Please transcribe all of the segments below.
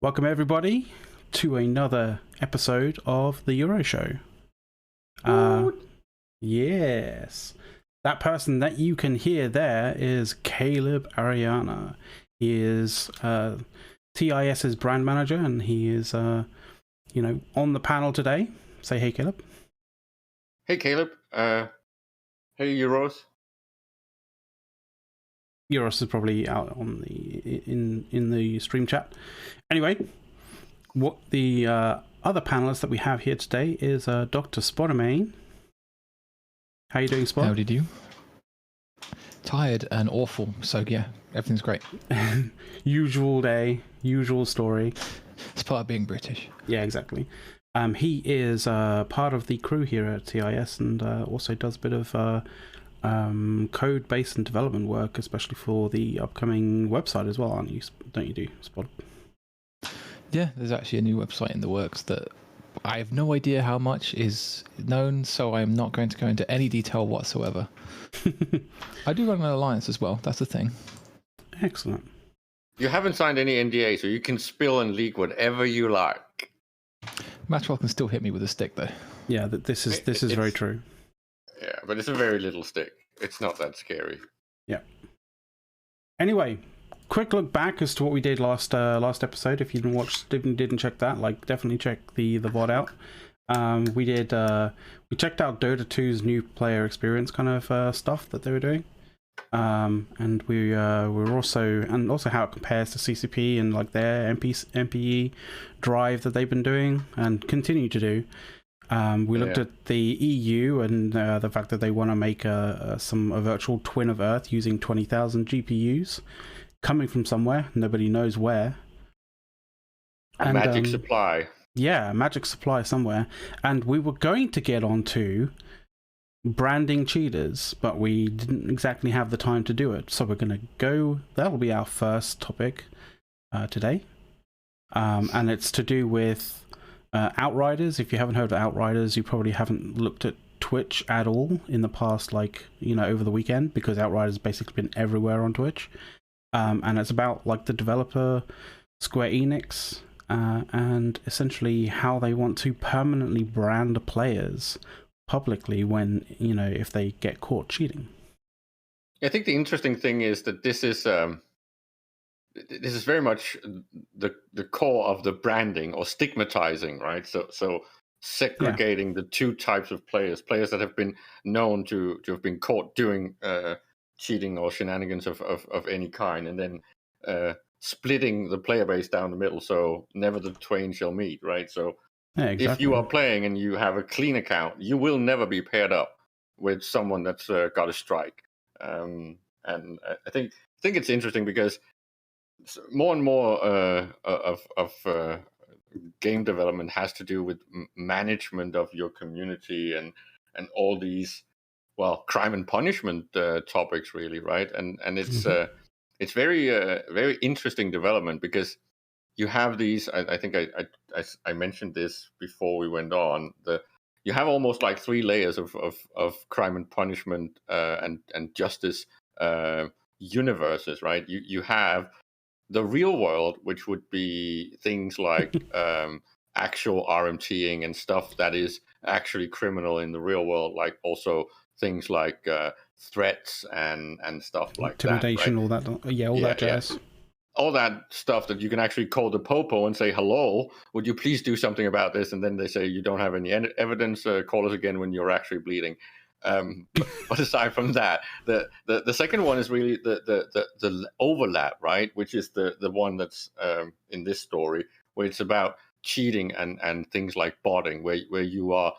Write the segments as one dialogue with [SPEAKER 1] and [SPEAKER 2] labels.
[SPEAKER 1] Welcome everybody to another episode of the EuroShow. Yes, that person that you can hear there is Caleb Ariana. He is TIS's brand manager, and he is, on the panel today. Say hey, Caleb.
[SPEAKER 2] Hey, Caleb. Hey, Euros.
[SPEAKER 1] Euros is probably out on the in the stream chat. Anyway, what the other panelist that we have here today is Dr. Spodermain. How you doing, Spot?
[SPEAKER 3] How did you? Tired and awful. So yeah, everything's great.
[SPEAKER 1] Usual day, usual story.
[SPEAKER 3] It's part of being British.
[SPEAKER 1] Yeah, exactly. He is part of the crew here at TIS, and also does a bit of code-based and development work, especially for the upcoming website as well, aren't you? Don't you do, Spot?
[SPEAKER 3] Yeah, there's actually a new website in the works that I have no idea how much is known, so I'm not going to go into any detail whatsoever. I do run an alliance as well, that's the thing.
[SPEAKER 1] Excellent.
[SPEAKER 2] You haven't signed any NDA, so you can spill and leak whatever you like.
[SPEAKER 3] Maxwell can still hit me with a stick, though.
[SPEAKER 1] Yeah, this is very true.
[SPEAKER 2] Yeah, but it's a very little stick. It's not that scary.
[SPEAKER 1] Yeah. Anyway, quick look back as to what we did last episode. If you didn't check that, definitely check the VOD out. We checked out Dota 2's new player experience kind of stuff that they were doing, and we were also how it compares to CCP and like their MPE drive that they've been doing and continue to do. We looked at the EU and the fact that they want to make a virtual twin of Earth using 20,000 GPUs coming from somewhere, nobody knows where.
[SPEAKER 2] And, magic supply.
[SPEAKER 1] Yeah, magic supply somewhere. And we were going to get onto branding cheaters, but we didn't exactly have the time to do it. So we're going to go, that'll be our first topic today. And it's to do with Outriders. If you haven't heard of Outriders, you probably haven't looked at Twitch at all in the past, over the weekend, because Outriders has basically been everywhere on Twitch. And it's about the developer Square Enix and essentially how they want to permanently brand players publicly when, if they get caught cheating.
[SPEAKER 2] I think the interesting thing is that this is very much the core of the branding or stigmatizing, right? So segregating the two types of players that have been known to have been caught doing cheating or shenanigans of any kind, and then splitting the player base down the middle, so never the twain shall meet, right? So
[SPEAKER 1] yeah, exactly.
[SPEAKER 2] If you are playing and you have a clean account, you will never be paired up with someone that's got a strike. And I think it's interesting because more and more of game development has to do with management of your community and all these crime and punishment topics, really, right? And it's it's very very interesting development because you have these. I think I mentioned this before we went on. You have almost like three layers of crime and punishment and justice universes, right? You have the real world, which would be things like actual RMTing and stuff that is actually criminal in the real world, like also things like threats and stuff like
[SPEAKER 1] intimidation,
[SPEAKER 2] that, right?
[SPEAKER 1] all that jazz.
[SPEAKER 2] Yeah. All that stuff that you can actually call the popo and say, hello, would you please do something about this? And then they say, you don't have any evidence, call us again when you're actually bleeding. But aside from that, the second one is really the overlap, right? Which is the one that's in this story, where it's about cheating and things like botting, where you are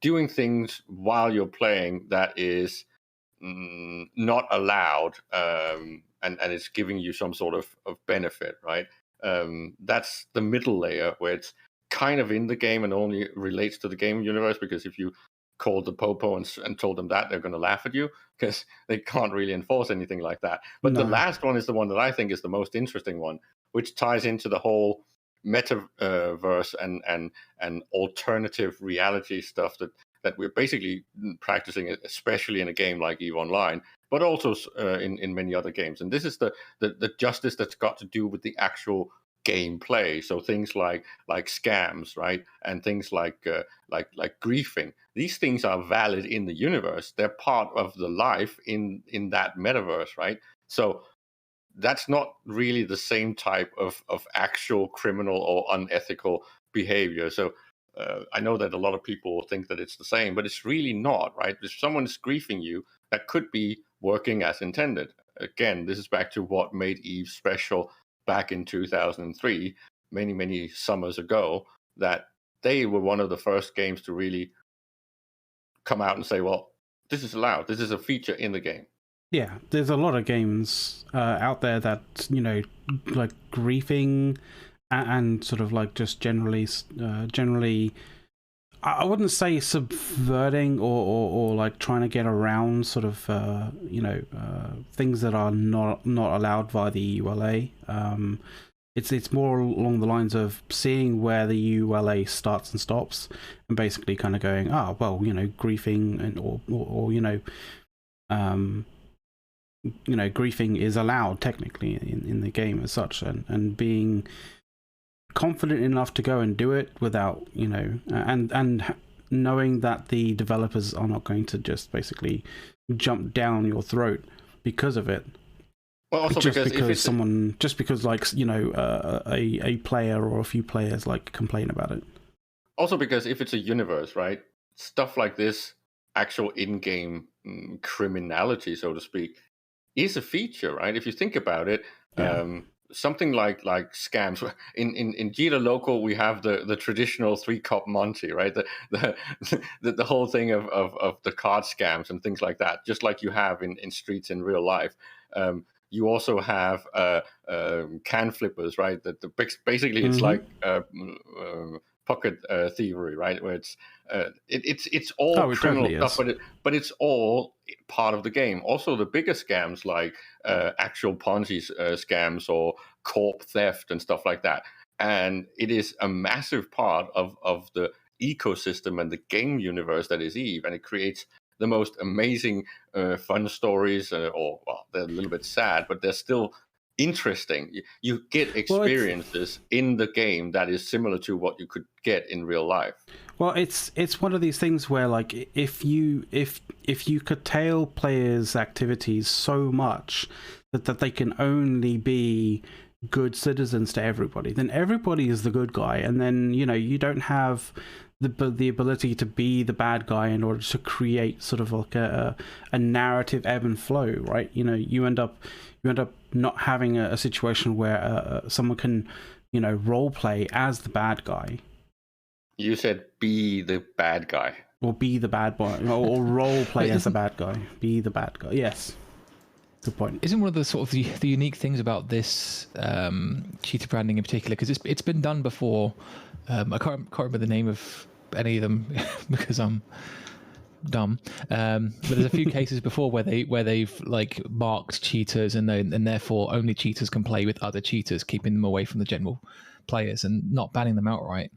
[SPEAKER 2] doing things while you're playing that is not allowed, and it's giving you some sort of benefit, right? That's the middle layer, where it's kind of in the game and only relates to the game universe, because if you called the popo and told them that, they're going to laugh at you because they can't really enforce anything like that. But the last one is the one that I think is the most interesting one, which ties into the whole metaverse and alternative reality stuff that we're basically practicing, especially in a game like EVE Online, but also in many other games. And this is the justice that's got to do with the actual gameplay. So things like scams, right, and things like griefing. These things are valid in the universe. They're part of the life in that metaverse, right? So that's not really the same type of actual criminal or unethical behavior. So I know that a lot of people think that it's the same, but it's really not, right? If someone's griefing you, that could be working as intended. Again, this is back to what made Eve special back in 2003, many summers ago, that they were one of the first games to really come out and say, well, this is allowed. This is a feature in the game.
[SPEAKER 1] Yeah, there's a lot of games out there that, you know, like griefing and sort of like just generally, I wouldn't say subverting or like trying to get around sort of, things that are not allowed via the ULA. It's more along the lines of seeing where the ULA starts and stops, and basically kind of going, griefing and griefing is allowed technically in the game as such, and being confident enough to go and do it without, and knowing that the developers are not going to just basically jump down your throat because of it.
[SPEAKER 2] Well, also
[SPEAKER 1] just because a player or a few players like complain about it.
[SPEAKER 2] Also because if it's a universe, right, stuff like this, actual in-game criminality, so to speak, is a feature, right? If you think about it, something like scams. In Gita Local, we have the traditional 3-cup Monty, right? The whole thing of the card scams and things like that, just like you have in streets in real life. You also have can flippers, right? Basically it's like pocket thievery, right? Where it's all criminal
[SPEAKER 1] totally
[SPEAKER 2] stuff, but it's all part of the game. Also, the bigger scams like actual Ponzi scams or corp theft and stuff like that, and it is a massive part of the ecosystem and the game universe that is Eve, and it creates the most amazing fun stories, they're a little bit sad, but they're still interesting. You get experiences in the game that is similar to what you could get in real life.
[SPEAKER 1] Well, it's one of these things where, like, if you curtail players' activities so much that they can only be good citizens to everybody, then everybody is the good guy, and then you don't have the ability to be the bad guy in order to create sort of like a narrative ebb and flow, right? You end up not having a situation where someone can role play as the bad guy.
[SPEAKER 2] You said be the bad guy.
[SPEAKER 1] Or be the bad boy, or role play as the bad guy. Be the bad guy. Yes. Good point.
[SPEAKER 3] Isn't one of the sort of the unique things about this cheater branding in particular, because it's been done before. I can't remember the name of any of them because I'm dumb. But there's a few cases before where they've like marked cheaters and therefore only cheaters can play with other cheaters, keeping them away from the general players and not banning them outright.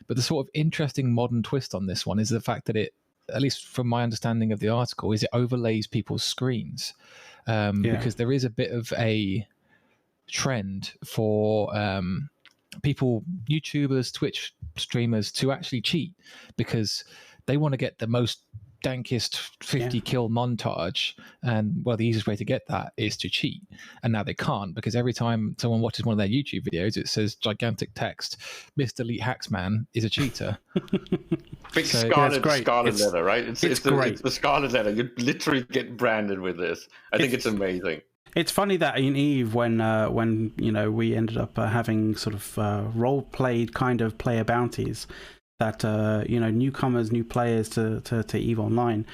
[SPEAKER 3] But the sort of interesting modern twist on this one is the fact that it, at least from my understanding of the article, is it overlays people's screens. Because there is a bit of a trend for people, YouTubers, Twitch streamers, to actually cheat because they want to get the most dankest 50 kill montage, and the easiest way to get that is to cheat. And now they can't, because every time someone watches one of their YouTube videos, it says gigantic text, "Mr. Elite Hacksman is a cheater."
[SPEAKER 2] Big scarlet letter, right? It's great. It's the scarlet letter. You literally get branded with this. I think it's amazing.
[SPEAKER 1] It's funny that in Eve, when we ended up having sort of role played kind of player bounties, that newcomers, new players to Eve Online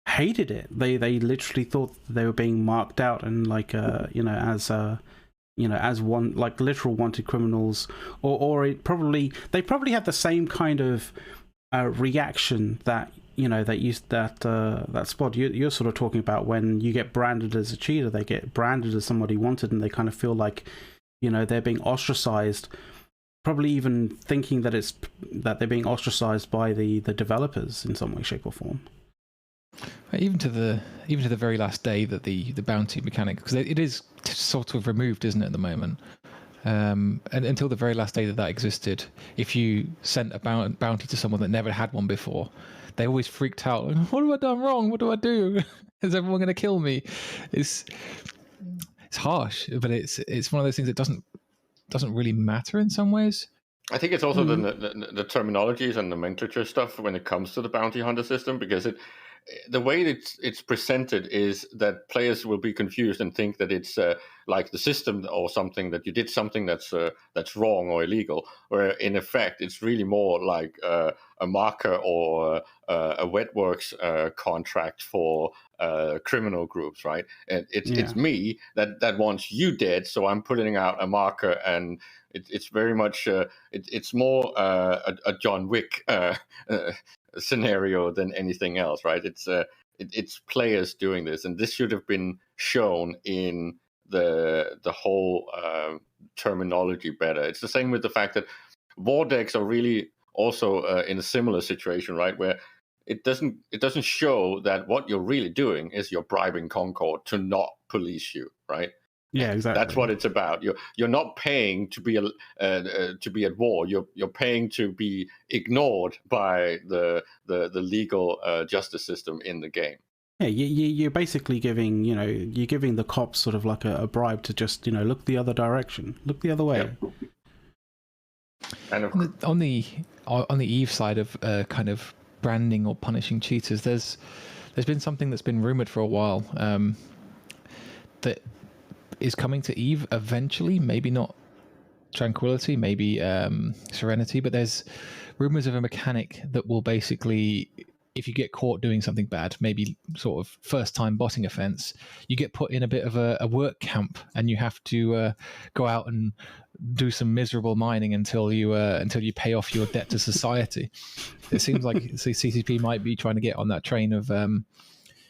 [SPEAKER 1] hated it. They literally thought they were being marked out and as one, like, literal wanted criminals, or they probably had the same kind of reaction that that Spot you're sort of talking about. When you get branded as a cheater, they get branded as somebody wanted, and they kind of feel like they're being ostracized, probably even thinking that they're being ostracized by the developers in some way, shape or form.
[SPEAKER 3] Even to the very last day that the bounty mechanic, because it is sort of removed, isn't it, at the moment? And until the very last day that existed, if you sent a bounty to someone that never had one before, they always freaked out. Like, what have I done wrong? What do I do? Is everyone going to kill me? It's harsh, but it's one of those things that doesn't really matter in some ways.
[SPEAKER 2] I think it's also the terminologies and nomenclature stuff when it comes to the bounty hunter system, because the way it's presented is that players will be confused and think that it's like the system or something, that you did something that's wrong or illegal, where in effect it's really more like a marker or a wet works contract for criminal groups, right? And it's me that wants you dead, so I'm putting out a marker, and it's very much it's more a John Wick scenario than anything else, right? It's players doing this, and this should have been shown in the whole terminology better. It's the same with the fact that war decks are really also in a similar situation, right, where it doesn't show that what you're really doing is you're bribing Concord to not police you, right?
[SPEAKER 1] Yeah, exactly.
[SPEAKER 2] That's what it's about. You're not paying to be at war. You're paying to be ignored by the legal justice system in the game.
[SPEAKER 1] Yeah, you're basically giving the cops sort of like a bribe to just look the other direction, look the other way.
[SPEAKER 2] Yep. And
[SPEAKER 3] on the Eve side of kind of branding or punishing cheaters, there's been something that's been rumored for a while that is coming to Eve eventually. Maybe not Tranquility, maybe Serenity, but there's rumors of a mechanic that will basically, if you get caught doing something bad, maybe sort of first time botting offense, you get put in a bit of a work camp, and you have to go out and do some miserable mining until you pay off your debt to society. It seems like CCP might be trying to get on that train of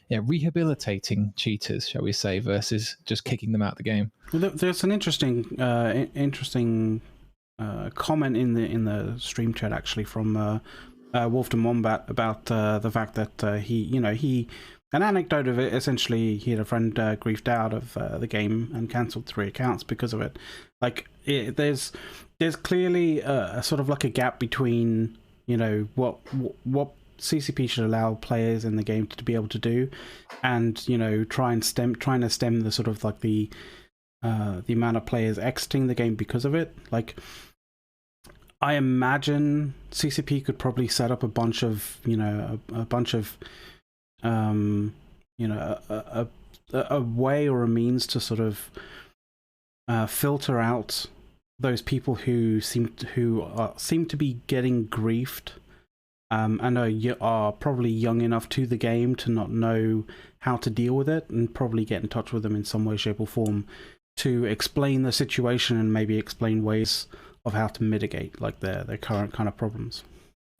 [SPEAKER 3] rehabilitating cheaters, shall we say, versus just kicking them out of the game.
[SPEAKER 1] Well, there's an interesting comment in the stream chat actually from Wolfden Wombat about the fact that he an anecdote of it. Essentially, he had a friend griefed out of the game and cancelled 3 accounts because of it. Like, there's clearly a sort of like a gap between what CCP should allow players in the game to be able to do, and trying to stem the sort of like the amount of players exiting the game because of it. Like, I imagine CCP could probably set up a bunch of a way or a means to sort of filter out those people who seem to be getting griefed, and are probably young enough to the game to not know how to deal with it, and probably get in touch with them in some way, shape or form to explain the situation and maybe explain ways of how to mitigate like their current kind of problems.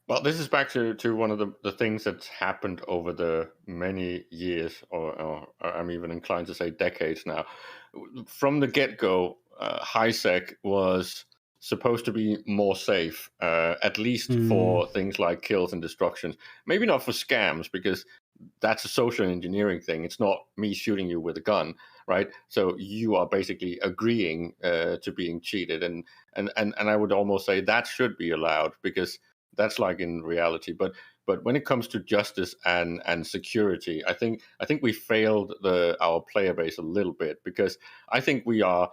[SPEAKER 2] Well, this is back to one of the things that's happened over the many years, or I'm even inclined to say decades now. From the get-go, HiSec was supposed to be more safe, at least for things like kills and destructions. Maybe not for scams, because that's a social engineering thing. It's not me shooting you with a gun, right? So you are basically agreeing to being cheated, and I would almost say that should be allowed, because that's like in reality. But when it comes to justice and security, I think we failed our player base a little bit, because I think we are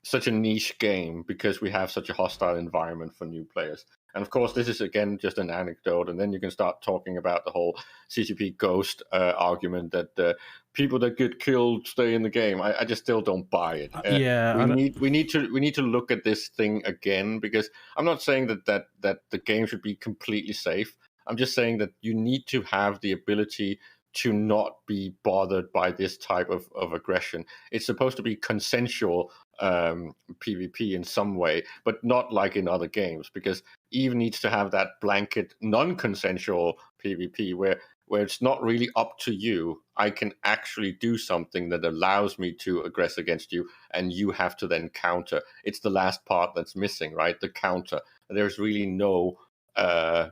[SPEAKER 2] such a niche game because we have such a hostile environment for new players. And of course, this is again just an anecdote, and then you can start talking about the whole CCP ghost argument that people that get killed stay in the game. I just still don't buy it. We need to look at this thing again, because I'm not saying that the game should be completely safe. I'm just saying that you need to have the ability to not be bothered by this type of aggression. It's supposed to be consensual PvP in some way, but not like in other games, because EVE needs to have that blanket non-consensual PvP where it's not really up to you. I can actually do something that allows me to aggress against you, and you have to then counter. It's the last part that's missing, right? The counter. There's really no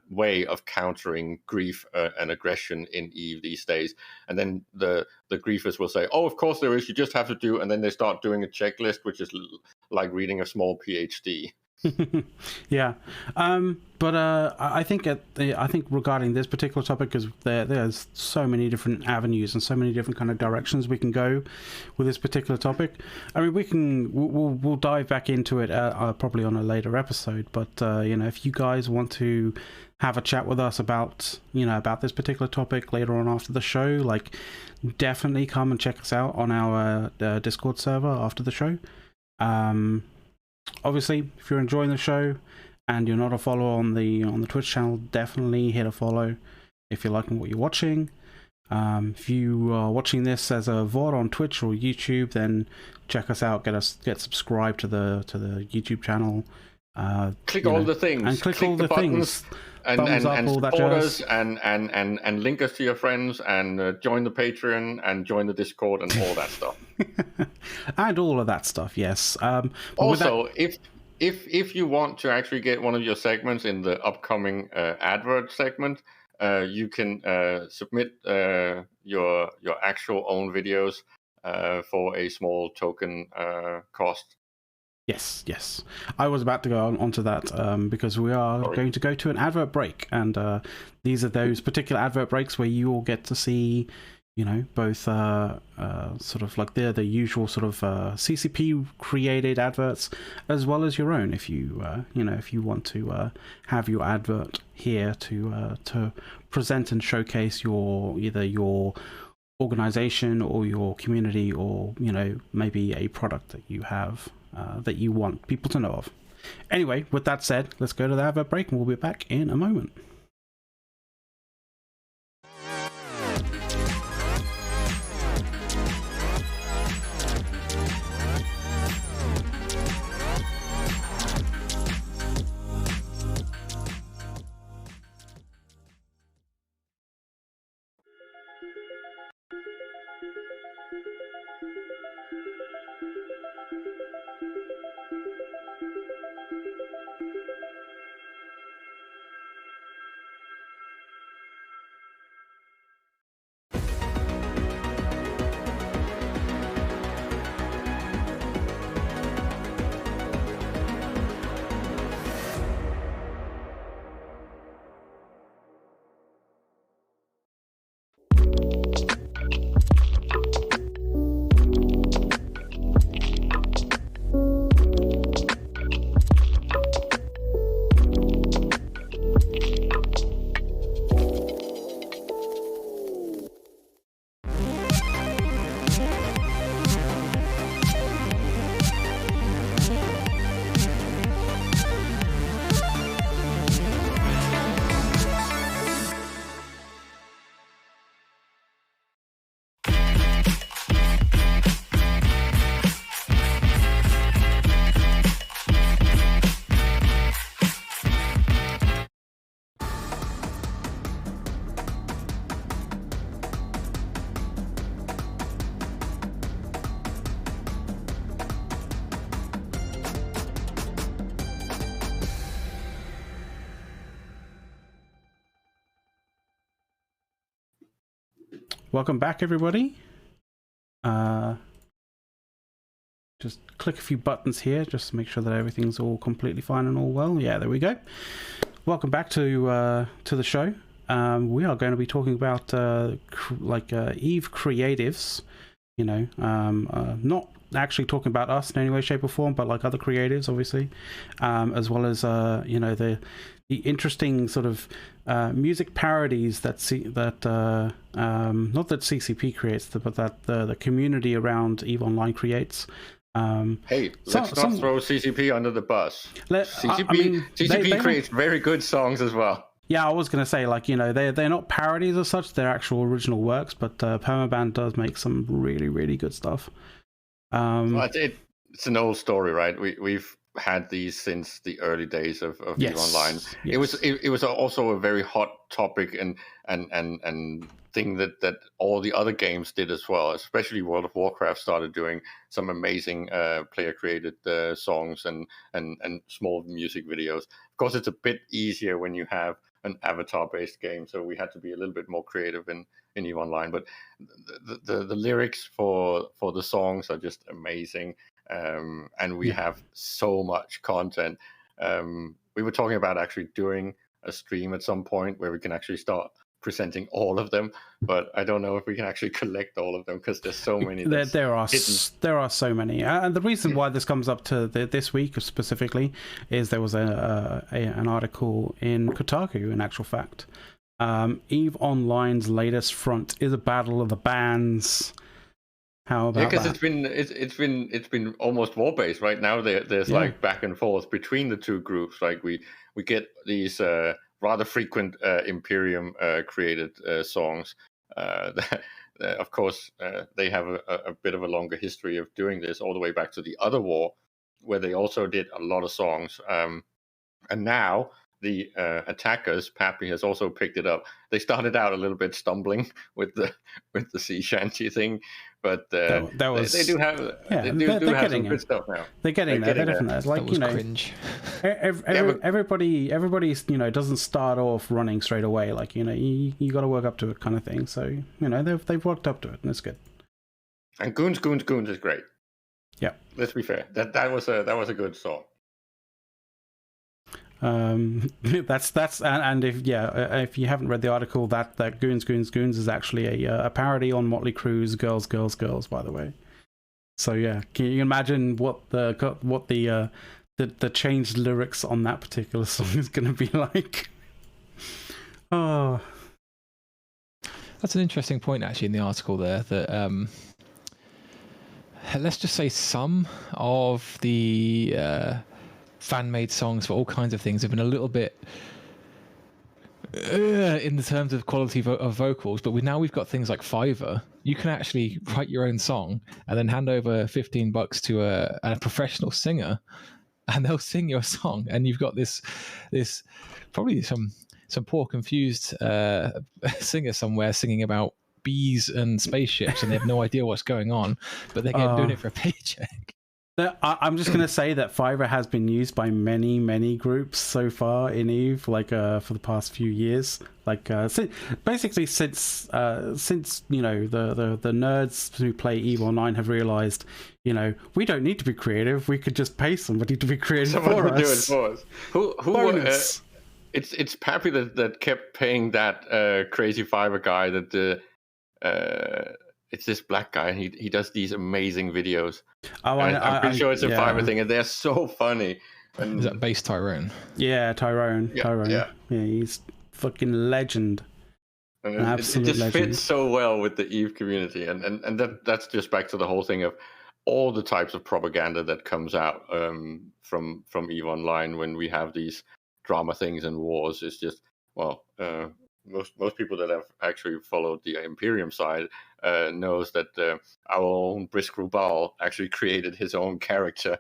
[SPEAKER 2] way of countering grief and aggression in Eve these days. And then the griefers will say, "Oh, of course there is. You just have to do," and then they start doing a checklist, which is like reading a small PhD.
[SPEAKER 1] Yeah, but I think regarding this particular topic, because there's so many different avenues and so many different kind of directions we can go with this particular topic. I mean, we'll dive back into it probably on a later episode. But if you guys want to have a chat with us about this particular topic later on after the show, like, definitely come and check us out on our Discord server after the show. Obviously, if you're enjoying the show and you're not a follower on the Twitch channel, definitely hit a follow if you're liking what you're watching. If you are watching this as a VOD on Twitch or YouTube, then check us out. Get subscribed to the YouTube channel.
[SPEAKER 2] Click all the things.
[SPEAKER 1] And click all the
[SPEAKER 2] buttons.
[SPEAKER 1] things.
[SPEAKER 2] And
[SPEAKER 1] support
[SPEAKER 2] us and link us to your friends and join the Patreon and join the Discord and all that stuff.
[SPEAKER 1] And all of that stuff, yes.
[SPEAKER 2] Also, if you want to actually get one of your segments in the upcoming advert segment, you can submit your actual own videos for a small token cost.
[SPEAKER 1] Yes. I was about to go onto that because we are going to go to an advert break, and these are those particular advert breaks where you all get to see, both sort of like the usual sort of CCP created adverts, as well as your own. If you if you want to have your advert here to present and showcase either your organization or your community, or maybe a product that you have that you want people to know of. Anyway, with that said, let's go to the advert break and we'll be back in a moment. Welcome back, everybody. Just click a few buttons here just to make sure that everything's all completely fine and all well. Yeah, there we go. Welcome back to the show. We are going to be talking about Eve creatives. Not actually talking about us in any way, shape, or form, but like other creatives, obviously, as well as the interesting sort of music parodies that not that CCP creates, but that the community around EVE Online creates.
[SPEAKER 2] Hey, let's not throw CCP under the bus. CCP creates very good songs as well.
[SPEAKER 1] Yeah, I was going to say, they're not parodies as such, they're actual original works, but Permaband does make some really, really good stuff.
[SPEAKER 2] It's an old story, right? We've had these since the early days of EVE Online. Yes. It was also a very hot topic and thing that all the other games did as well. Especially World of Warcraft started doing some amazing player created songs and small music videos. Of course, it's a bit easier when you have an avatar based game, so we had to be a little bit more creative in EVE Online. But the lyrics for the songs are just amazing, and we have so much content. We were talking about actually doing a stream at some point where we can actually start presenting all of them, but I don't know if we can actually collect all of them because there's so many.
[SPEAKER 1] There are so many, and the reason why this comes up to this week specifically is there was an article in Kotaku. In actual fact, EVE Online's latest front is a battle of the bands. How about
[SPEAKER 2] because
[SPEAKER 1] that?
[SPEAKER 2] it's been almost war based right now. There's like back and forth between the two groups. Like we get these rather frequent Imperium created songs. Of course, they have a bit of a longer history of doing this, all the way back to the other war, where they also did a lot of songs. And now the attackers, Pappy, has also picked it up. They started out a little bit stumbling with the sea shanty thing, but they do have they have some good stuff now.
[SPEAKER 1] They're getting there. They're definitely there. Like,
[SPEAKER 3] cringe.
[SPEAKER 1] Everybody's doesn't start off running straight away. Like, you got to work up to it, kind of thing. So they've worked up to it, and it's good.
[SPEAKER 2] And Goons is great.
[SPEAKER 1] Yeah,
[SPEAKER 2] let's be fair. That was a good song.
[SPEAKER 1] That's and if you haven't read the article, that Goons is actually a parody on Motley Crue's Girls, by the way. So yeah, can you imagine what the changed lyrics on that particular song is going to be like? Oh,
[SPEAKER 3] that's an interesting point actually in the article there, that let's just say some of the fan-made songs for all kinds of things have been a little bit in the terms of quality of vocals, but we've got things like Fiverr. You can actually write your own song and then hand over $15 to a professional singer, and they'll sing your song, and you've got this probably some poor confused singer somewhere singing about bees and spaceships, and they have no idea what's going on, but they're doing it for a paycheck.
[SPEAKER 1] I'm just going to say that Fiverr has been used by many groups so far in EVE, like for the past few years. Like basically since the nerds who play EVE Online have realized, we don't need to be creative. We could just pay somebody to be creative for us.
[SPEAKER 2] Do it for us. Who it's Pappy that kept paying that crazy Fiverr guy that it's this black guy, and he does these amazing videos.
[SPEAKER 1] Oh,
[SPEAKER 2] I'm pretty sure it's a Fiverr thing, and they're so funny. And
[SPEAKER 3] is that Bass Tyrone?
[SPEAKER 1] Yeah, Tyrone. Yeah, he's fucking legend.
[SPEAKER 2] And it just fits so well with the EVE community, and that's just back to the whole thing of all the types of propaganda that comes out from EVE Online when we have these drama things and wars. It's just, well, most people that have actually followed the Imperium side knows that our own Brisk Rubal actually created his own character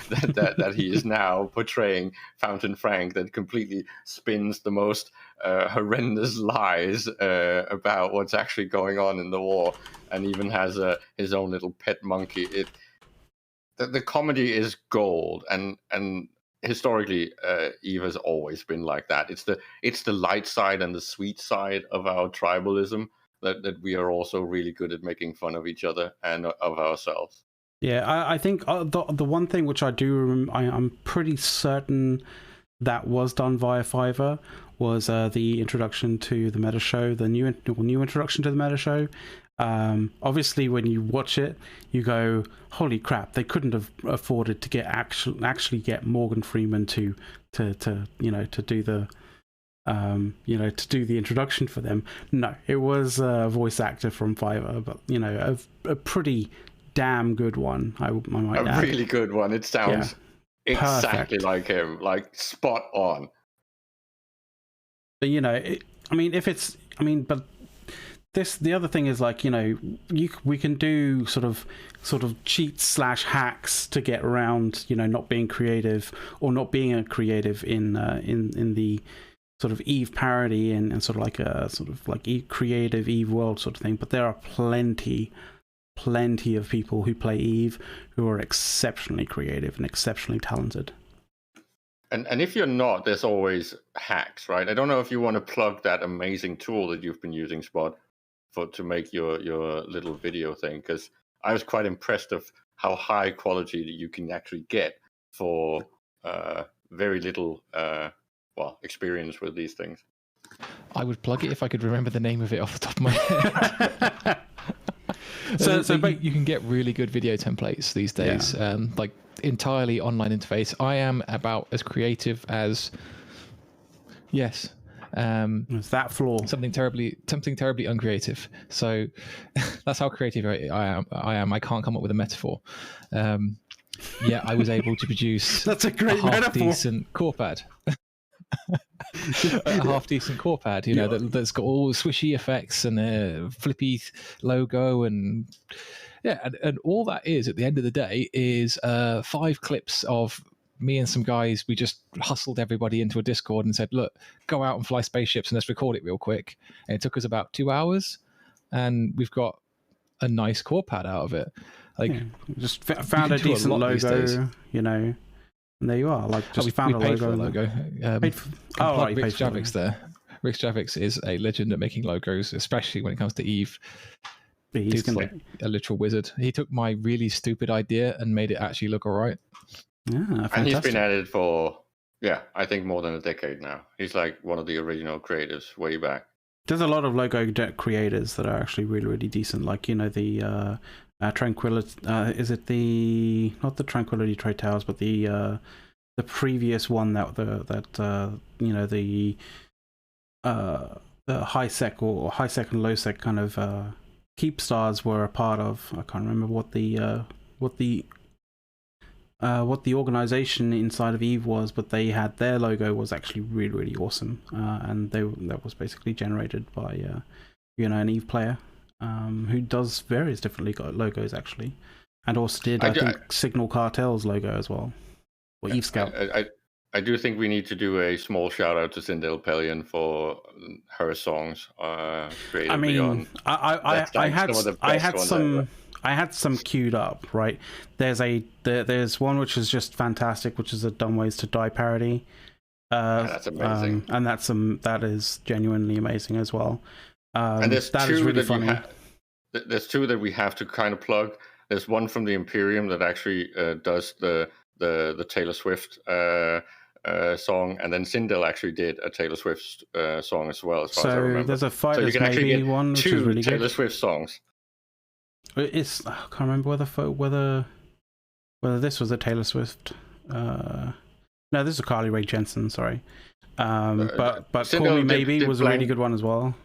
[SPEAKER 2] that he is now portraying, Fountain Frank, that completely spins the most horrendous lies about what's actually going on in the war, and even has his own little pet monkey. The comedy is gold, and historically, EVE has always been like that. It's the light side and the sweet side of our tribalism that we are also really good at making fun of each other and of ourselves.
[SPEAKER 1] Yeah, I think the one thing which I do remember, I'm pretty certain that was done via Fiverr, was the introduction to the meta show, the new introduction to the meta show. Obviously, when you watch it, you go, "Holy crap! They couldn't have afforded to get actually get Morgan Freeman to do the to do the introduction for them." No, it was a voice actor from Fiverr, but a pretty damn good one. I might add.
[SPEAKER 2] Really good one. It sounds exactly like him, like spot on.
[SPEAKER 1] But but the other thing is, like, we can do sort of cheats / hacks to get around not being creative, or not being a creative in the sort of Eve parody and sort of like a sort of like creative Eve world sort of thing. But there are plenty of people who play Eve who are exceptionally creative and exceptionally talented.
[SPEAKER 2] And if you're not, there's always hacks, right? I don't know if you want to plug that amazing tool that you've been using, Spot, to make your little video thing, because I was quite impressed of how high quality that you can actually get for very little experience with these things.
[SPEAKER 3] I would plug it if I could remember the name of it off the top of my head. So you can get really good video templates these days, like entirely online interface. I am about as creative as it's
[SPEAKER 1] that flaw.
[SPEAKER 3] Something terribly uncreative. So that's how creative I am. I can't come up with a metaphor. I was able to produce
[SPEAKER 1] that's a great metaphor.
[SPEAKER 3] Decent core pad. A half decent core pad, that's got all swishy effects and a flippy logo and all that is at the end of the day is 5 clips of me and some guys. We just hustled everybody into a Discord and said, look, go out and fly spaceships and let's record it real quick. And it took us about 2 hours and we've got a nice core pad out of it.
[SPEAKER 1] Just found a decent logo, and there you are. Like, just found a logo.
[SPEAKER 3] Rick Javix there. Rick Javix is a legend at making logos, especially when it comes to Eve. He's like a literal wizard. He took my really stupid idea and made it actually look all right.
[SPEAKER 1] Yeah, fantastic.
[SPEAKER 2] And he's been at it for, I think more than a decade now. He's like one of the original creators way back.
[SPEAKER 1] There's a lot of logo creators that are actually really, really decent. Like, the Tranquility, is it not the Tranquility Trade Towers, but the previous one the high sec or high sec and low sec kind of keep stars were a part of. I can't remember what the organization inside of Eve was, but they had their logo was actually really, really awesome, and that was basically generated by an Eve player. Who does various different logos actually, and also did I think Signal Cartel's logo as well, or Eve Scout.
[SPEAKER 2] I do think we need to do a small shout out to Sindel Pellion for her songs. Creatively
[SPEAKER 1] I had some queued up. Right, there's one which is just fantastic, which is a Dumb Ways to Die parody.
[SPEAKER 2] That's amazing,
[SPEAKER 1] and that is genuinely amazing as well.
[SPEAKER 2] And there's two
[SPEAKER 1] really
[SPEAKER 2] that funny. There's two that we have to kind of plug. There's one from the Imperium that actually does the Taylor Swift song, and then Sindel actually did a Taylor Swift song as well. As far as I remember.
[SPEAKER 1] There's a Fighters Maybe one, which is really
[SPEAKER 2] Taylor
[SPEAKER 1] good.
[SPEAKER 2] Swift songs.
[SPEAKER 1] I can't remember whether this was a Taylor Swift. No, this is a Carly Rae Jepsen. Sorry, but Call Me Maybe was a really good one as well.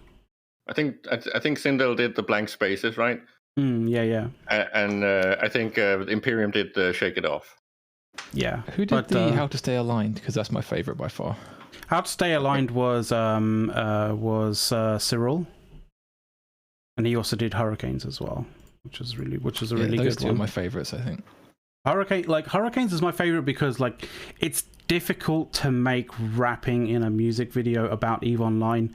[SPEAKER 2] I think Sindel did the Blank Spaces, right?
[SPEAKER 1] Yeah.
[SPEAKER 2] And I think Imperium did the Shake It Off.
[SPEAKER 1] Yeah.
[SPEAKER 3] Who did the How to Stay Aligned? Because that's my favorite by far.
[SPEAKER 1] How to Stay Aligned was Cyril, and he also did Hurricanes as well, which is a really
[SPEAKER 3] those
[SPEAKER 1] good one.
[SPEAKER 3] Those two are my favorites, I think.
[SPEAKER 1] Hurricanes is my favorite because it's difficult to make rapping in a music video about EVE Online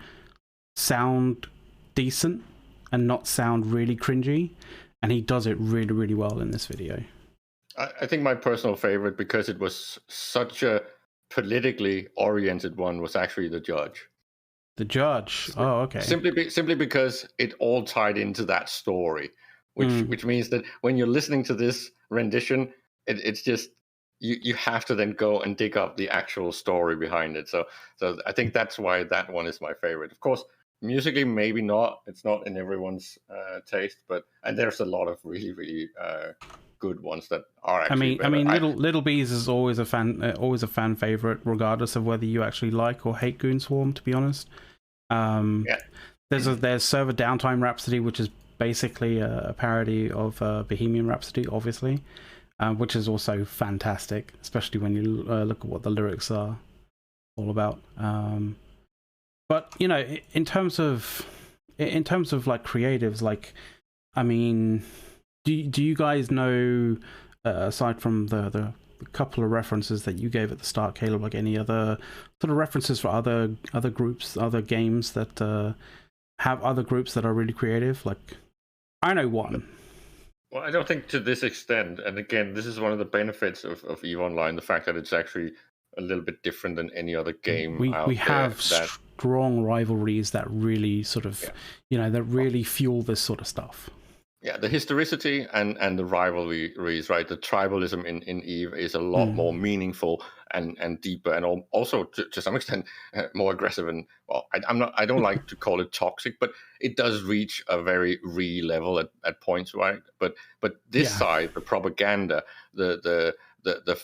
[SPEAKER 1] sound decent and not sound really cringy, and he does it really, really well in this video.
[SPEAKER 2] I think my personal favorite, because it was such a politically oriented one, was actually The Judge.
[SPEAKER 1] The Judge. Oh, okay.
[SPEAKER 2] Simply because it all tied into that story, which means that when you're listening to this rendition, it's just you have to then go and dig up the actual story behind it. So I think that's why that one is my favorite. Of course, musically, maybe not. It's not in everyone's taste, and there's a lot of really, really good ones that are actually.
[SPEAKER 1] I mean, Little Bees is always a fan favorite, regardless of whether you actually like or hate Goonswarm. To be honest, there's Server Downtime Rhapsody, which is basically a parody of Bohemian Rhapsody, obviously, which is also fantastic, especially when you look at what the lyrics are all about. But in terms of like creatives, like, I mean, do you guys know, aside from the couple of references that you gave at the start, Caleb, like any other sort of references for other groups, other games that have other groups that are really creative? Like, I know one.
[SPEAKER 2] Well, I don't think to this extent. And again, this is one of the benefits of EVE Online, the fact that it's actually a little bit different than any other game out
[SPEAKER 1] We
[SPEAKER 2] there.
[SPEAKER 1] have strong rivalries that really sort of, that really fuel this sort of stuff.
[SPEAKER 2] Yeah, the historicity and the rivalries, right? The tribalism in EVE is a lot more meaningful and deeper, and also to some extent more aggressive. And well, I don't like to call it toxic, but it does reach a very level at points, right? But this side, the propaganda, the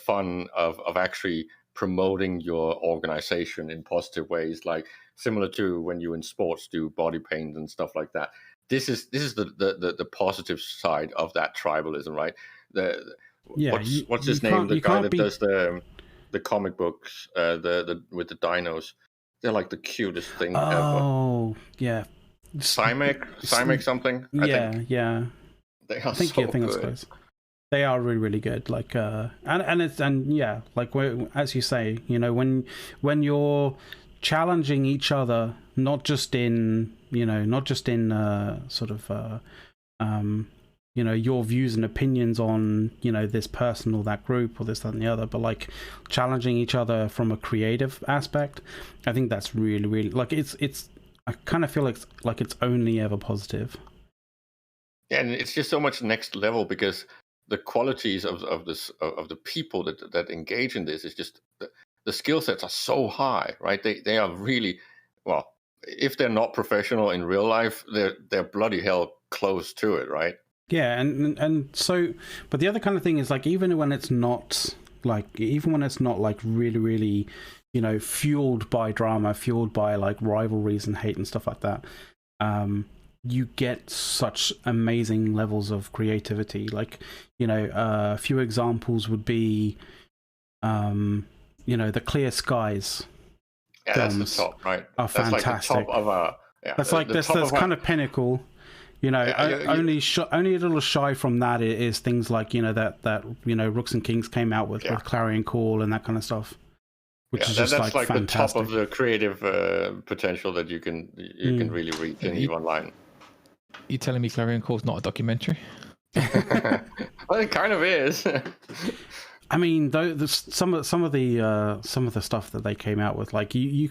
[SPEAKER 2] fun of actually promoting your organization in positive ways, like similar to when you in sports do body paint and stuff like that. This is the positive side of that tribalism, right? What's his name? The guy that does the comic books, the with the dinos. They're like the cutest thing ever.
[SPEAKER 1] Oh, yeah.
[SPEAKER 2] Cymek something.
[SPEAKER 1] Yeah.
[SPEAKER 2] They are
[SPEAKER 1] so good. They are really good. Like like as you say, when you're challenging each other, not just in sort of your views and opinions on this person or that group or this, that, and the other, but like challenging each other from a creative aspect. I think that's really like it's I kind of feel like it's only ever positive.
[SPEAKER 2] Yeah, and it's just so much next level, because the qualities of the people that engage in this is just the skill sets are so high, right? They are really, well, if they're not professional in real life, they're bloody hell close to it, right?
[SPEAKER 1] Yeah, and so, but the other kind of thing is like even when it's not like really fueled by drama, fueled by like rivalries and hate and stuff like that, you get such amazing levels of creativity. Like a few examples would be the Clear Skies.
[SPEAKER 2] Yeah, that's the top, right?
[SPEAKER 1] Are fantastic.
[SPEAKER 2] Like the top of our,
[SPEAKER 1] that's like that's kind of pinnacle. Only a little shy from that is things like that Rooks and Kings came out with Clarion Call and that kind of stuff, which is just
[SPEAKER 2] that's like
[SPEAKER 1] fantastic.
[SPEAKER 2] The top of the creative potential that you can really reach in EVE Online.
[SPEAKER 3] You telling me Clarion Call is not a documentary?
[SPEAKER 2] Well, it kind of is.
[SPEAKER 1] I mean, though, some of the stuff that they came out with, like they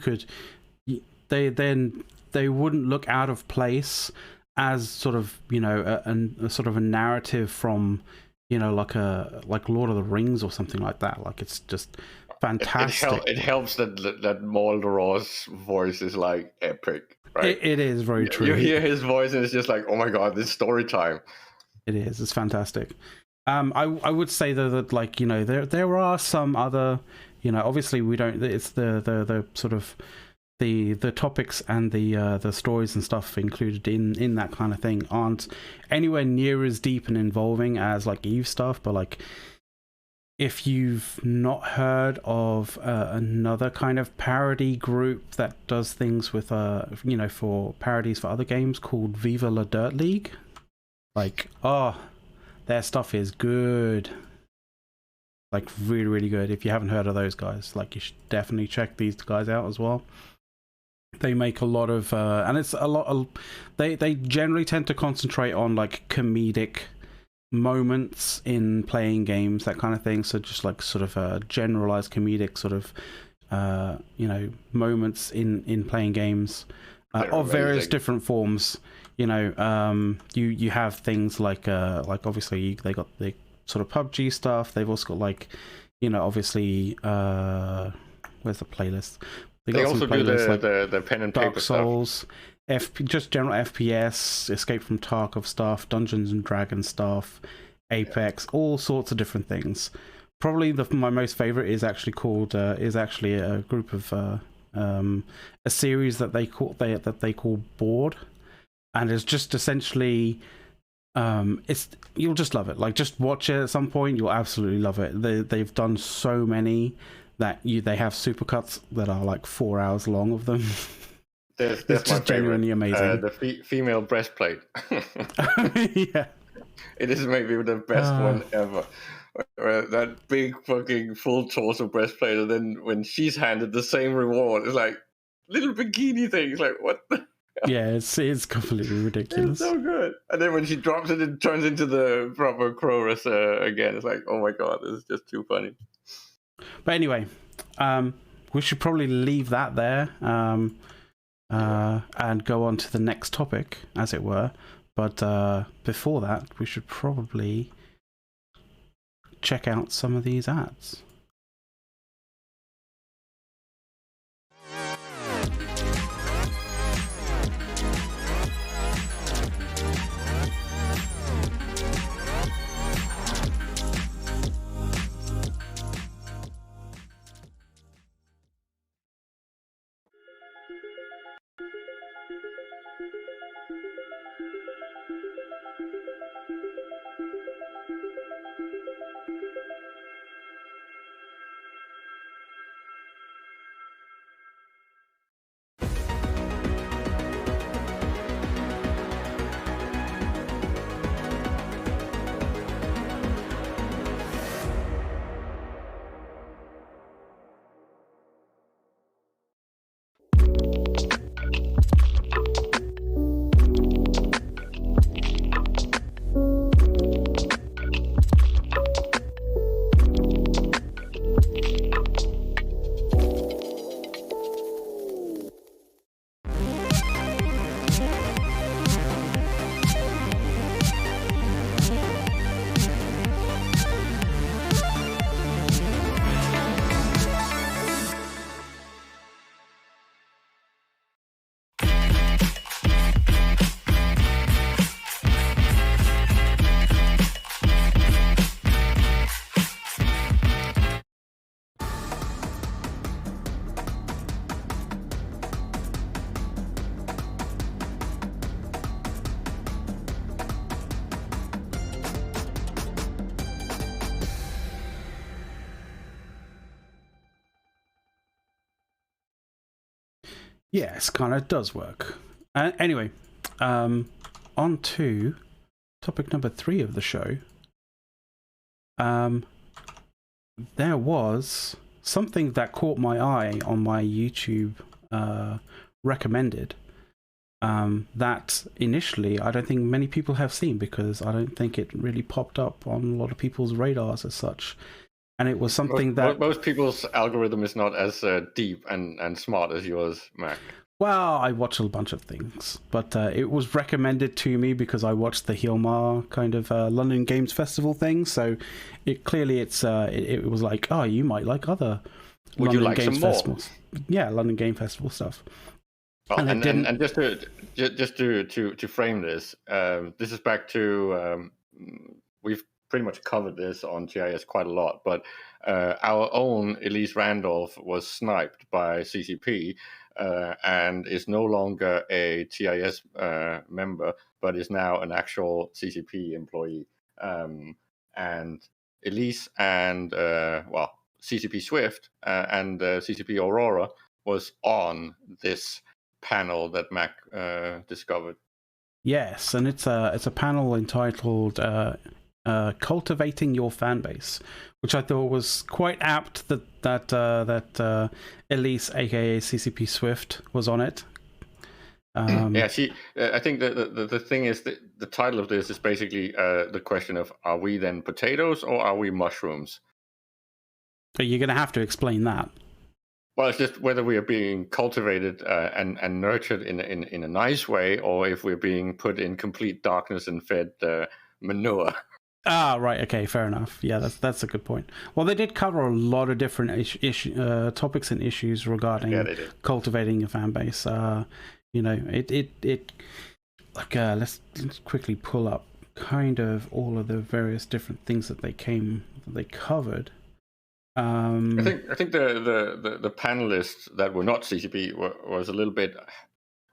[SPEAKER 1] wouldn't look out of place as sort of a sort of a narrative from like Lord of the Rings or something like that. Like it's just fantastic.
[SPEAKER 2] It helps that Maldoror's voice is like epic, right?
[SPEAKER 1] It is very true.
[SPEAKER 2] You hear his voice and it's just like, oh my god, this story time.
[SPEAKER 1] It is. It's fantastic. I would say though that like there are some other obviously we don't. It's the sort of the topics and the stories and stuff included in that kind of thing aren't anywhere near as deep and involving as like EVE stuff. But like if you've not heard of another kind of parody group that does things with for parodies for other games called Viva La Dirt League, like their stuff is good, like really, really good. If you haven't heard of those guys, like you should definitely check these guys out as well. They make a lot of, and it's a lot of, they generally tend to concentrate on like comedic moments in playing games, that kind of thing. So just like sort of generalized comedic sort of, moments in playing games of various different forms. You have things like obviously they got the sort of PUBG stuff. They've also got like, obviously, where's the playlist?
[SPEAKER 2] They also do the pen and paper
[SPEAKER 1] Dark Souls, just general FPS, Escape from Tarkov stuff, Dungeons and Dragons stuff, Apex, all sorts of different things. Probably my most favorite is actually a group of a series that they call Board. And it's just essentially, you'll just love it. Like, just watch it at some point. You'll absolutely love it. They've done so many that they have supercuts that are like 4 hours long of them.
[SPEAKER 2] That's
[SPEAKER 1] just genuinely amazing.
[SPEAKER 2] The female breastplate.
[SPEAKER 1] Yeah,
[SPEAKER 2] it is maybe the best one ever. that big fucking full torso breastplate, and then when she's handed the same reward, it's like little bikini things. Like what?
[SPEAKER 1] Yeah, it's completely ridiculous.
[SPEAKER 2] It's so good. And then when she drops it, it turns into the proper Chorus again. It's like, oh my god, this is just too funny.
[SPEAKER 1] But anyway, we should probably leave that there and go on to the next topic, as it were. But before that, we should probably check out some of these ads. Yes, kind of does work. Anyway, on to topic number 3 of the show. There was something that caught my eye on my YouTube recommended that initially I don't think many people have seen, because I don't think it really popped up on a lot of people's radars as such. And it was something that
[SPEAKER 2] most people's algorithm is not as deep and smart as yours, Mac.
[SPEAKER 1] Well, I watch a bunch of things, but it was recommended to me because I watched the Hilmar kind of London Games Festival thing. So it was like, oh, you might like other
[SPEAKER 2] Would
[SPEAKER 1] London
[SPEAKER 2] you like
[SPEAKER 1] Games
[SPEAKER 2] some more?
[SPEAKER 1] Festivals. Yeah, London Game Festival stuff.
[SPEAKER 2] Well, and just to frame this, this is back to we've pretty much covered this on GIS quite a lot, but our own Elise Randolph was sniped by CCP and is no longer a TIS member, but is now an actual CCP employee. And Elise and CCP Swift and CCP Aurora was on this panel that Mac discovered.
[SPEAKER 1] Yes, and it's a panel entitled "Cultivating Your Fan Base," which I thought was quite apt that Elise, aka CCP Swift, was on it.
[SPEAKER 2] Yeah, I think the thing is that the title of this is basically the question of: are we then potatoes or are we mushrooms?
[SPEAKER 1] But you're going to have to explain that.
[SPEAKER 2] Well, it's just whether we are being cultivated and nurtured in a nice way, or if we're being put in complete darkness and fed manure.
[SPEAKER 1] Ah, right. Okay, fair enough. Yeah, that's a good point. Well, they did cover a lot of different topics and issues regarding cultivating your fan base. Let's quickly pull up kind of all of the various different things that they covered.
[SPEAKER 2] I think the panelists that were not CCP was a little bit.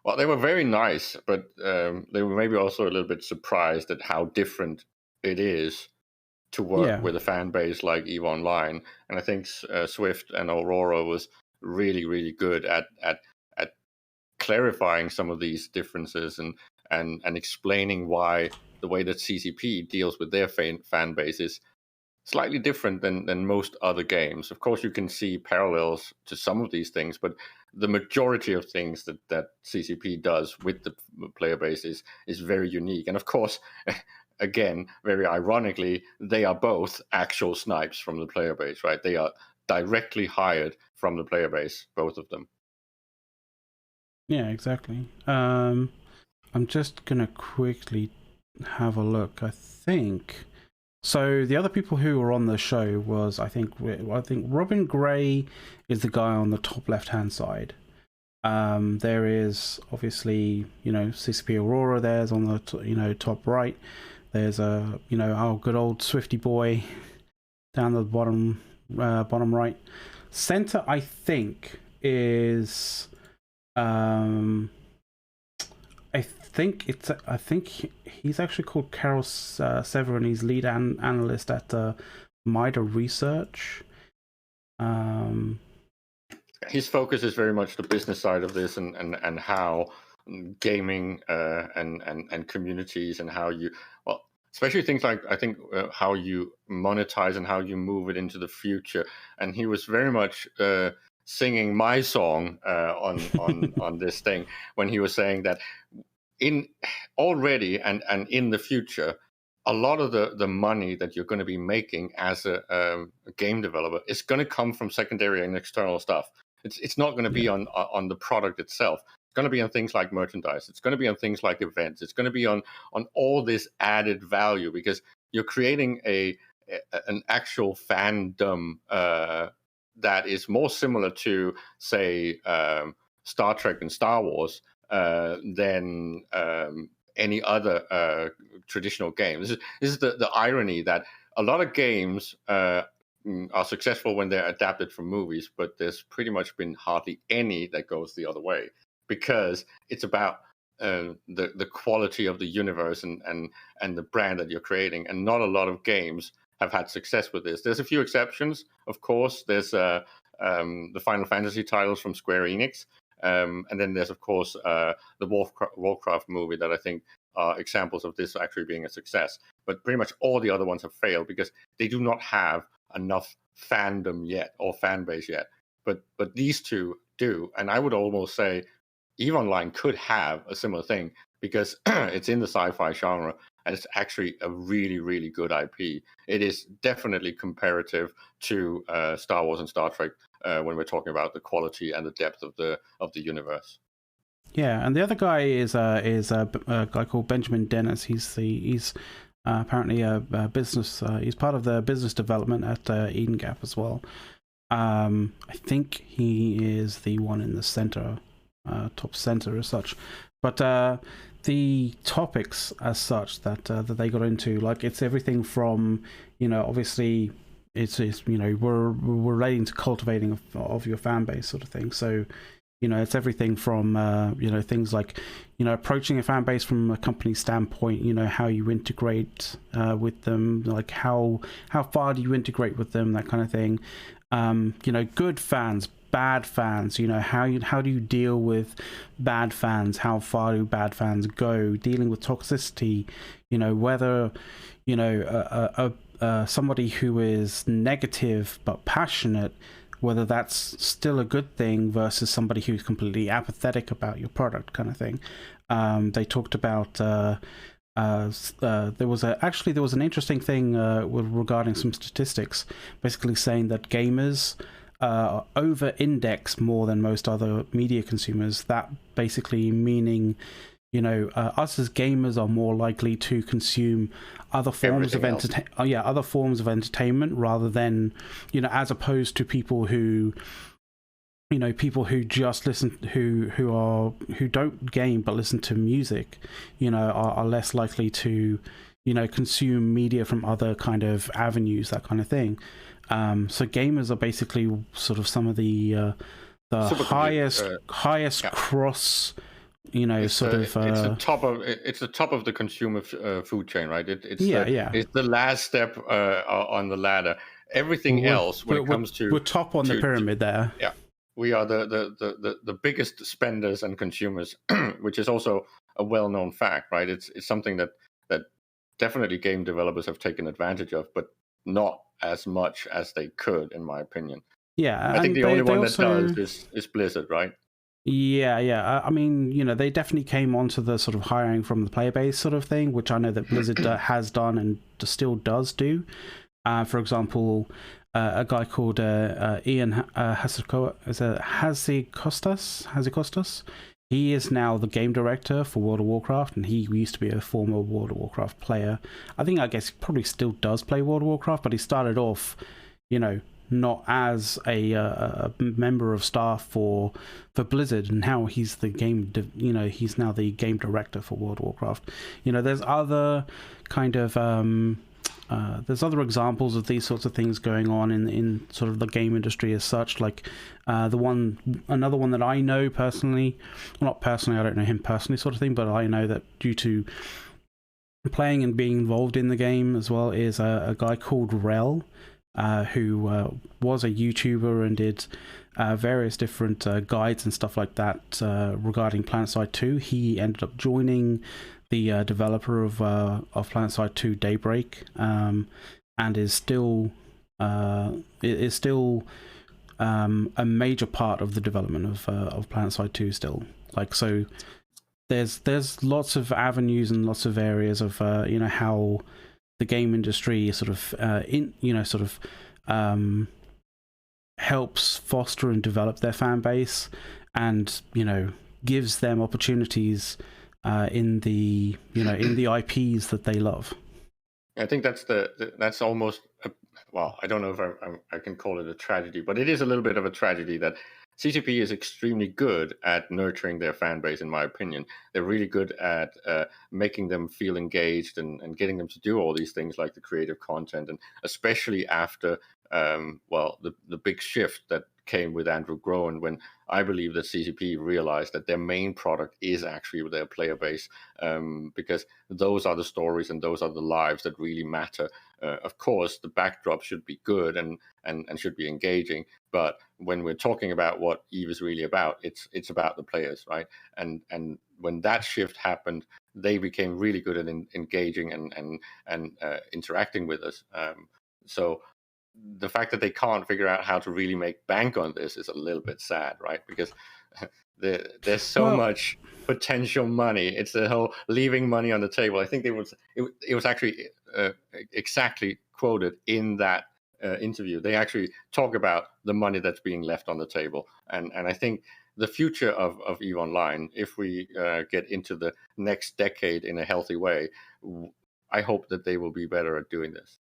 [SPEAKER 2] Well, they were very nice, but they were maybe also a little bit surprised at how different it is to work with a fan base like EVE Online. And I think Swift and Aurora was really, really good at clarifying some of these differences and explaining why the way that CCP deals with their fan base is slightly different than most other games. Of course, you can see parallels to some of these things, but the majority of things that CCP does with the player base is very unique. And of course, again, very ironically, they are both actual snipes from the player base, right? They are directly hired from the player base, both of them.
[SPEAKER 1] Yeah, exactly. I'm just gonna quickly have a look. I think so. The other people who were on the show was I think Robin Gray is the guy on the top left-hand side. There is obviously CCP Aurora. There's on the top right. There's our good old Swifty boy down the bottom right. Center I think is I think he's actually called Carol Severin. He's lead analyst at MIDA Research.
[SPEAKER 2] His focus is very much the business side of this, and how gaming and communities, and how you, well, especially things like I think how you monetize and how you move it into the future. And he was very much singing my song on this thing when he was saying that in already and in the future, a lot of the money that you're going to be making as a game developer is going to come from secondary and external stuff. It's not going to be on the product itself. It's going to be on things like merchandise. It's going to be on things like events. It's going to be on all this added value, because you're creating an actual fandom that is more similar to, say, Star Trek and Star Wars than any other traditional game. This is the irony that a lot of games are successful when they're adapted from movies, but there's pretty much been hardly any that goes the other way, because it's about the quality of the universe and the brand that you're creating, and not a lot of games have had success with this. There's a few exceptions, of course. There's the Final Fantasy titles from Square Enix, and then there's, of course, the Warcraft movie that I think are examples of this actually being a success. But pretty much all the other ones have failed because they do not have enough fandom yet, or fan base yet. But these two do, and I would almost say EVE Online could have a similar thing, because it's in the sci-fi genre, and it's actually a really, really good IP. It is definitely comparative to Star Wars and Star Trek when we're talking about the quality and the depth of the universe.
[SPEAKER 1] Yeah, and the other guy is a guy called Benjamin Dennis. He's apparently a business. He's part of the business development at Eden Gap as well. I think he is the one in the center, top center as such. But the topics as such that they got into, like, it's everything from, obviously it's we're relating to cultivating of your fan base sort of thing. So it's everything from things like approaching a fan base from a company standpoint, how you integrate with them, like how far do you integrate with them, that kind of thing. Good fans, bad fans, how do you deal with bad fans, how far do bad fans go, dealing with toxicity, whether somebody who is negative but passionate, whether that's still a good thing versus somebody who's completely apathetic about your product, kind of thing. They talked about there was an interesting thing regarding some statistics, basically saying that gamers over-index more than most other media consumers. That basically meaning, us as gamers are more likely to consume other forms of other forms of entertainment, rather than, as opposed to people who just listen, who don't game but listen to music, are less likely to, consume media from other kind of avenues, that kind of thing. So gamers are basically sort of some of the highest cross, it's the
[SPEAKER 2] top of the consumer food chain, right? It's the last step on the ladder. Everything else, when it comes to,
[SPEAKER 1] we're top on the pyramid there.
[SPEAKER 2] Yeah, we are the biggest spenders and consumers, which is also a well-known fact, right? It's something that definitely game developers have taken advantage of, but not as much as they could, in my opinion.
[SPEAKER 1] Yeah,
[SPEAKER 2] I think
[SPEAKER 1] and
[SPEAKER 2] the only
[SPEAKER 1] they
[SPEAKER 2] one that
[SPEAKER 1] also
[SPEAKER 2] does is Blizzard, right?
[SPEAKER 1] yeah. I mean, they definitely came onto the sort of hiring from the player base sort of thing, which I know that Blizzard has done and still does do. For example, a guy called Ian Hazikostas. He is now the game director for World of Warcraft, and he used to be a former World of Warcraft player. I guess he probably still does play World of Warcraft, but he started off, not as a member of staff for Blizzard, and now he's the he's now the game director for World of Warcraft. There's other kind of there's other examples of these sorts of things going on in sort of the game industry as such. Like another one that I know personally, well, not personally, I don't know him personally, sort of thing, but I know that due to playing and being involved in the game as well, is a guy called Rel, who was a YouTuber and did various different guides and stuff like that regarding PlanetSide 2. He ended up joining the developer of PlanetSide 2, Daybreak, and is still a major part of the development of PlanetSide 2 still. Like, so there's lots of avenues and lots of areas of how the game industry sort of helps foster and develop their fan base, and gives them opportunities in the IPs that they love.
[SPEAKER 2] I think that's almost well, I don't know if I can call it a tragedy, but it is a little bit of a tragedy that CCP is extremely good at nurturing their fan base, in my opinion. They're really good at making them feel engaged and getting them to do all these things like the creative content, and especially after the big shift that came with Andrew Groen, when I believe that CCP realized that their main product is actually their player base, because those are the stories and those are the lives that really matter. Of course, the backdrop should be good and should be engaging, but when we're talking about what EVE is really about, it's about the players, right? And when that shift happened, they became really good at engaging and interacting with us. So the fact that they can't figure out how to really make bank on this is a little bit sad, right? Because there's so much potential money. It's the whole leaving money on the table. I think it was actually exactly quoted in that interview. They actually talk about the money that's being left on the table, and I think the future of EVE Online, if we get into the next decade in a healthy way, I hope that they will be better at doing this.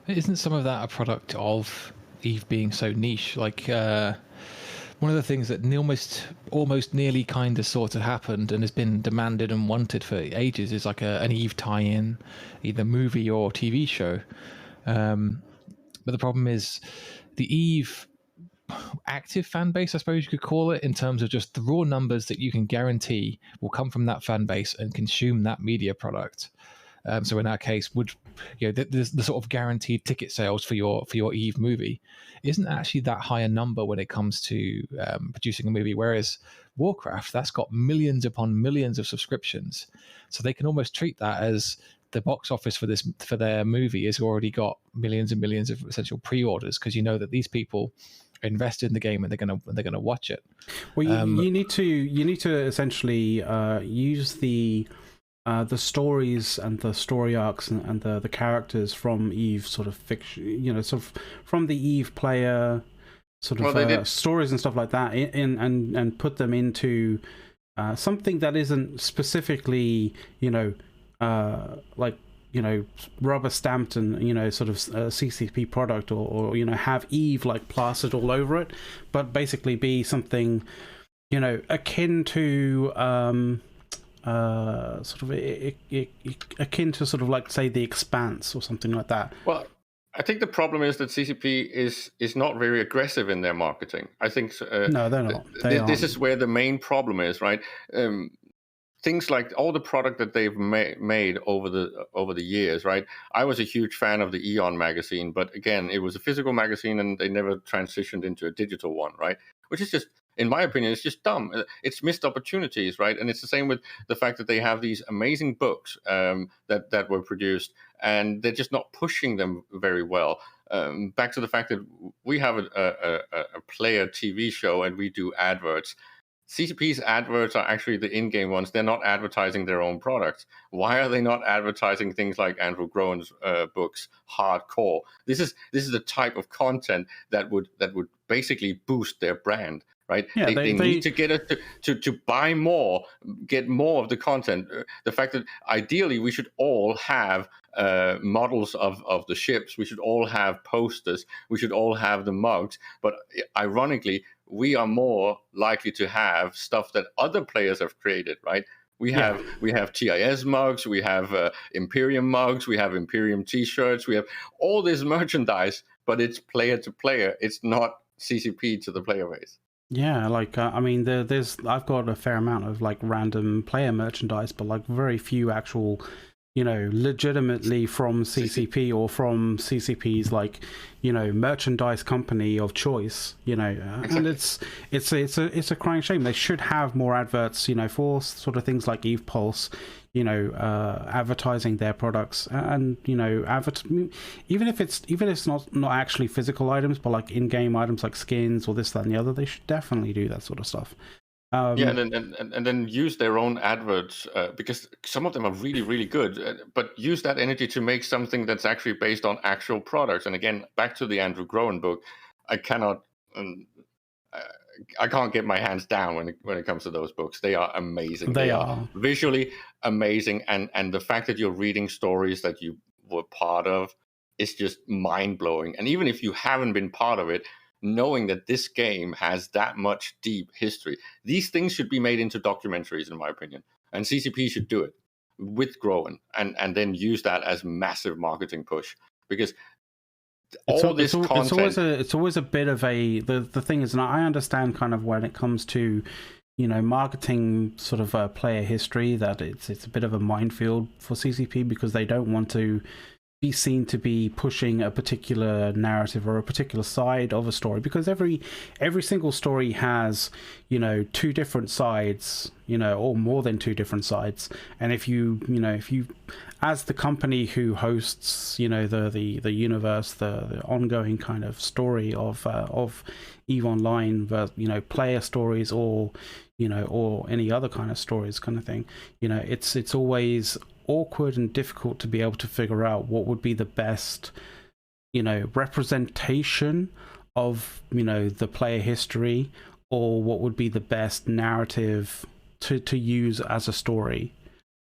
[SPEAKER 3] Isn't some of that a product of EVE being so niche? Like one of the things that almost nearly kind of sort of happened and has been demanded and wanted for ages is like an EVE tie-in, either movie or TV show. But the problem is the EVE active fan base, I suppose you could call it, in terms of just the raw numbers that you can guarantee will come from that fan base and consume that media product. So in our case, the sort of guaranteed ticket sales for your EVE movie isn't actually that high a number when it comes to producing a movie. Whereas Warcraft, that's got millions upon millions of subscriptions, so they can almost treat that as the box office for their movie has already got millions and millions of essential pre-orders, because that these people are invested in the game and they're gonna watch it.
[SPEAKER 1] Well, you need to essentially use the stories and the story arcs and the characters from EVE sort of fiction, sort of from the EVE player sort of stories and stuff like that, and put them into something that isn't specifically rubber stamped and sort of a CCP product, or have EVE like plastered all over it, but basically be something akin to sort of akin to sort of like, say, The Expanse or something like that.
[SPEAKER 2] Well, I think the problem is that CCP is not very aggressive in their marketing. I think
[SPEAKER 1] no, they're not.
[SPEAKER 2] This is where the main problem is, right? Things like all the product that they've made over the years, right? I was a huge fan of the Eon magazine, but again, it was a physical magazine and they never transitioned into a digital one, right? Which is just in my opinion, it's just dumb. It's missed opportunities, right? And it's the same with the fact that they have these amazing books that were produced, and they're just not pushing them very well. Back to the fact that we have a player TV show and we do adverts. CCP's adverts are actually the in-game ones. They're not advertising their own products. Why are they not advertising things like Andrew Groen's books hardcore? This is the type of content that would basically boost their brand, right?
[SPEAKER 1] Yeah,
[SPEAKER 2] they need to get us to buy more, get more of the content. The fact that ideally we should all have models of the ships, we should all have posters, we should all have the mugs, but ironically, we are more likely to have stuff that other players have created, right? We have TIS mugs, we have Imperium mugs, we have Imperium T-shirts, we have all this merchandise, but it's player to player. It's not CCP to the player base.
[SPEAKER 1] Yeah, like I mean, I've got a fair amount of like random player merchandise, but like very few actual, legitimately from CCP or from CCP's like, merchandise company of choice, and it's a crying shame. They should have more adverts, for sort of things like Eve Pulse, advertising their products, and even if it's not actually physical items, but like in-game items like skins or this, that, and the other, they should definitely do that sort of stuff.
[SPEAKER 2] And then use their own adverts, because some of them are really, really good, but use that energy to make something that's actually based on actual products. And again, back to the Andrew Groen book, I can't get my hands down when it comes to those books. They are amazing. They are visually amazing, and the fact that you're reading stories that you were part of is just mind-blowing. And even if you haven't been part of it, knowing that this game has that much deep history, these things should be made into documentaries, in my opinion. And CCP should do it with Groen, and then use that as massive marketing push, because it's
[SPEAKER 1] always a bit of the thing is, and I understand kind of when it comes to marketing sort of player history, that it's a bit of a minefield for CCP, because they don't want to be seen to be pushing a particular narrative or a particular side of a story, because every single story has two different sides, or more than two different sides. And if you as the company who hosts the universe, the ongoing kind of story of EVE Online, player stories, or or any other kind of stories kind of thing, it's always awkward and difficult to be able to figure out what would be the best representation of the player history, or what would be the best narrative to use as a story.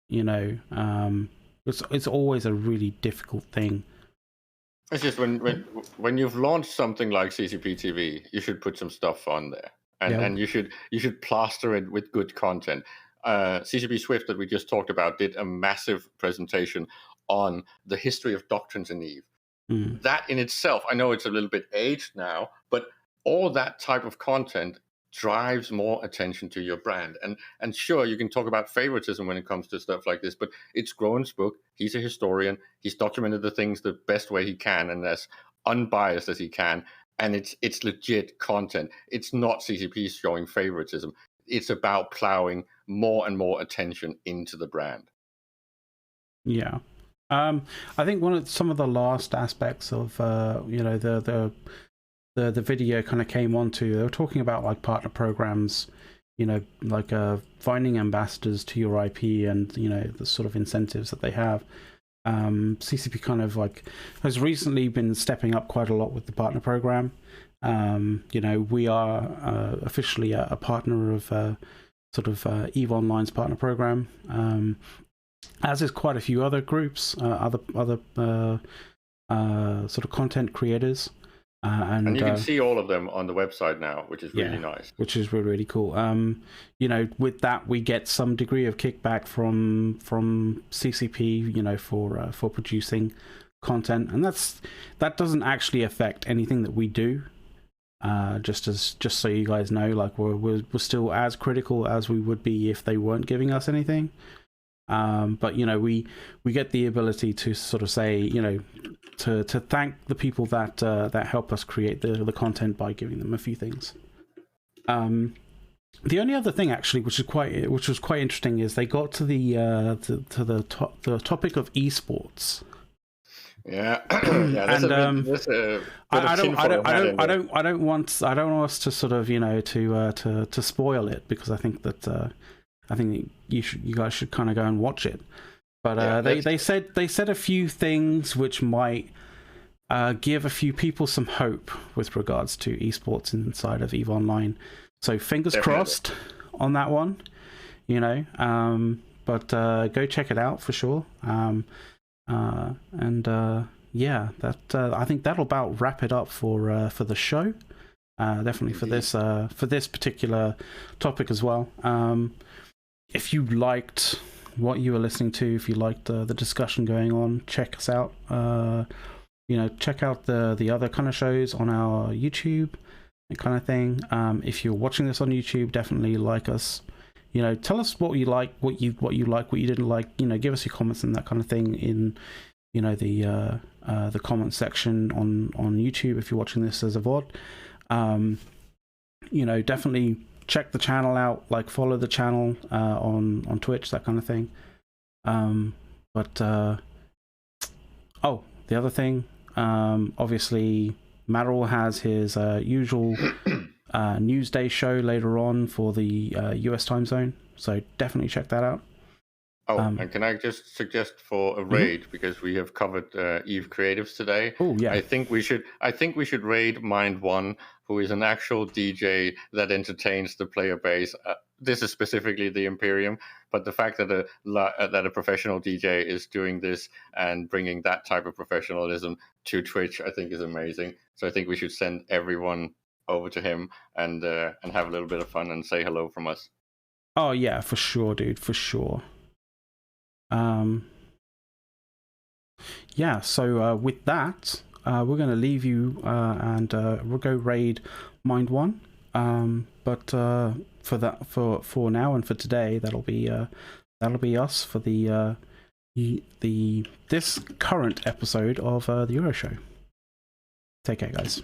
[SPEAKER 1] It's always a really difficult thing.
[SPEAKER 2] It's just when you've launched something like CCP TV, you should put some stuff on there, and you should plaster it with good content. CCP Swift, that we just talked about, did a massive presentation on the history of doctrines in EVE. That in itself, I know it's a little bit aged now, but all that type of content drives more attention to your brand. And sure, you can talk about favoritism when it comes to stuff like this, but it's Groen's book. He's a historian. He's documented the things the best way he can and as unbiased as he can. And it's legit content. It's not CCP showing favoritism. It's about plowing more and more attention into the brand.
[SPEAKER 1] Yeah. I think some of the last aspects of the video kind of came onto, they were talking about like partner programs, like finding ambassadors to your IP, and the sort of incentives that they have. CCP kind of like has recently been stepping up quite a lot with the partner program. We are officially a partner of sort of EVE Online's partner program, as is quite a few other groups, other sort of content creators. And
[SPEAKER 2] you can see all of them on the website now, which is really nice.
[SPEAKER 1] Which is really, really cool. With that, we get some degree of kickback from CCP, for producing content, and that doesn't actually affect anything that we do. Just so you guys know, like we're still as critical as we would be if they weren't giving us anything. But we get the ability to sort of say, to thank the people that help us create the content by giving them a few things. The only other thing, actually, which was quite interesting, is they got to the topic of esports.
[SPEAKER 2] Yeah, yeah. That's
[SPEAKER 1] And I don't want us to sort of to spoil it, because I think that you guys should kind of go and watch it. But they said a few things which might give a few people some hope with regards to esports inside of EVE Online. So fingers crossed on that one, but go check it out for sure. Yeah, that I think that'll about wrap it up for the show. Definitely for this particular topic as well. If you liked what you were listening to, if you liked the discussion going on, check us out. Check out the other kind of shows on our YouTube, that kind of thing. If you're watching this on YouTube, definitely like us. Tell us what you like, what you like, what you didn't like. Give us your comments and that kind of thing in the comment section on YouTube if you're watching this as a VOD. Definitely check the channel out, like follow the channel on Twitch, that kind of thing. The other thing, obviously Maral has his usual Newsday show later on for the US time zone, so definitely check that out.
[SPEAKER 2] And can I just suggest for a raid, because we have covered EVE Creatives today?
[SPEAKER 1] Oh yeah.
[SPEAKER 2] I think we should raid Mind One, who is an actual DJ that entertains the player base. This is specifically the Imperium, but the fact that a professional DJ is doing this and bringing that type of professionalism to Twitch, I think is amazing. So I think we should send everyone over to him and have a little bit of fun and say hello from us.
[SPEAKER 1] Oh yeah, for sure, dude, for sure. Yeah, so with that, we're going to leave you and we'll go raid Mind One. But for now and for today, that'll be us for this current episode of the EuroShow. Take care, guys.